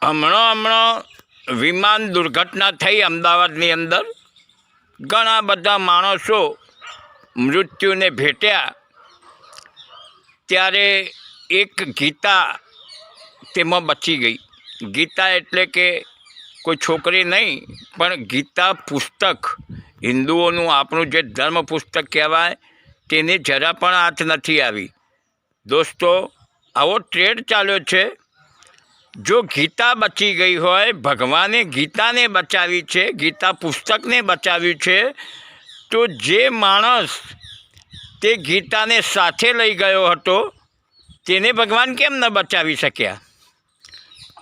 હમણાં વિમાન દુર્ઘટના થઈ અમદાવાદની અંદર. ઘણા બધા માણસો મૃત્યુને ભેટ્યા. ત્યારે એક ગીતા તેમાં બચી ગઈ. ગીતા એટલે કે કોઈ છોકરી નહીં, પણ ગીતા પુસ્તક, હિન્દુઓનું આપણું જે ધર્મ પુસ્તક કહેવાય, તેની જરા પણ હાથ નથી આવી. દોસ્તો, આવો ટ્રેડ ચાલ્યો છે. જો ગીતા બચી ગઈ હોય, ભગવાને ગીતાને બચાવી છે, ગીતા પુસ્તકને બચાવ્યું છે, તો જે માણસ તે ગીતાને સાથે લઈ ગયો હતો તેને ભગવાન કેમ ન બચાવી શક્યા?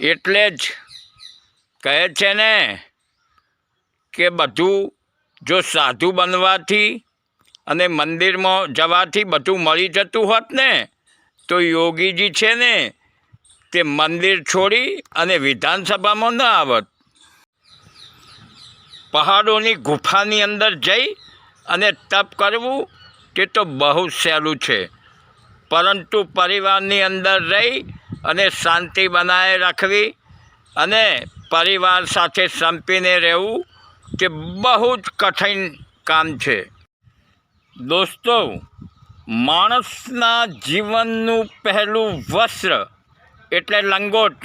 એટલે જ કહે છે ને કે બધું જો સાધુ બનવાથી અને મંદિરમાં જવાથી બધું મળી જતું હોત ને, તો યોગીજી છે ને તે મંદિર છોડી અને વિધાનસભામાં ન આવત. પહાડોની ગુફાની અંદર જઈ અને તપ કરવું તે તો બહુ સહેલું છે, પરંતુ પરિવારની અંદર રહી અને શાંતિ બનાવી રાખવી અને પરિવાર સાથે સંપીને રહેવું તે બહુ જ કઠિન કામ છે. દોસ્તો, માણસના જીવનનું પહેલું વસ્ત્ર એટલે લંગોટ,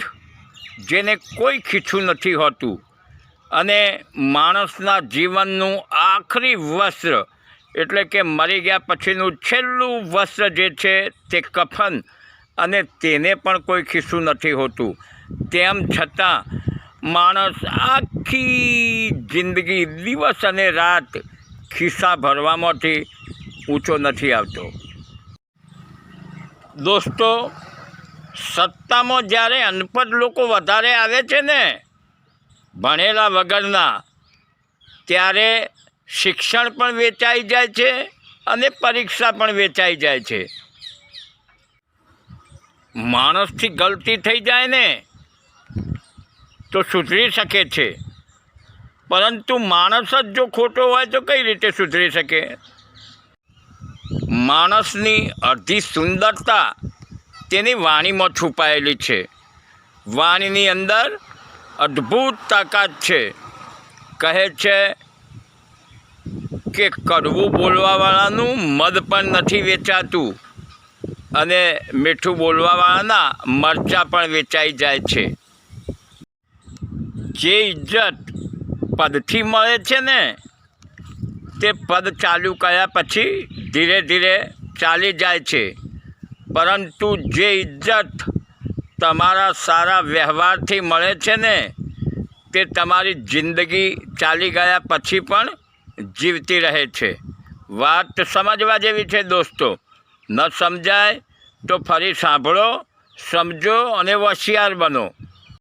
જેને કોઈ ખીચું નથી હોતું, અને માણસના જીવનનું આખરી વસ્ત્ર એટલે કે મરી ગયા પછીનું છેલ્લું વસ્ત્ર જે છે તે કફન, અને તેને પણ કોઈ ખિસ્સું નથી હોતું. તેમ છતાં માણસ આખી જિંદગી દિવસ અને રાત ખિસ્સા ભરવામાંથી ઊંચો નથી આવતો. દોસ્તો, સત્તામાં જ્યારે અનપઢ લોકો વધારે આવે છે ને, ભણેલા વગરના, ત્યારે શિક્ષણ પણ વેચાઈ જાય છે અને પરીક્ષા પણ વેચાઈ જાય છે. માણસથી ગલતી થઈ જાય ને તો સુધરી શકે છે, પરંતુ માણસ જ જો ખોટો હોય તો કઈ રીતે સુધરી શકે? માણસની અડધી સુંદરતા તેની વાણીમાં છુપાયેલી છે. વાણીની અંદર અદ્ભુત તાકાત છે. કહે છે કે કડવું બોલવાવાળાનું મધ પણ નથી વેચાતું, અને મીઠું બોલવાવાળાના મરચાં પણ વેચાઈ જાય છે. જે ઇજ્જત પદથી મળે છે ને, તે પદ ચાલુ કર્યા પછી ધીરે ધીરે ચાલી જાય છે, પરંતુ જે ઇજ્જત તમારા સારા વ્યવહારથી મળે છે ને, તે તમારી જિંદગી ચાલી ગયા પછી પણ જીવતી રહે છે. વાત સમજવા જેવી છે દોસ્તો. ન સમજાય તો ફરી સાંભળો, સમજો અને હોશિયાર બનો.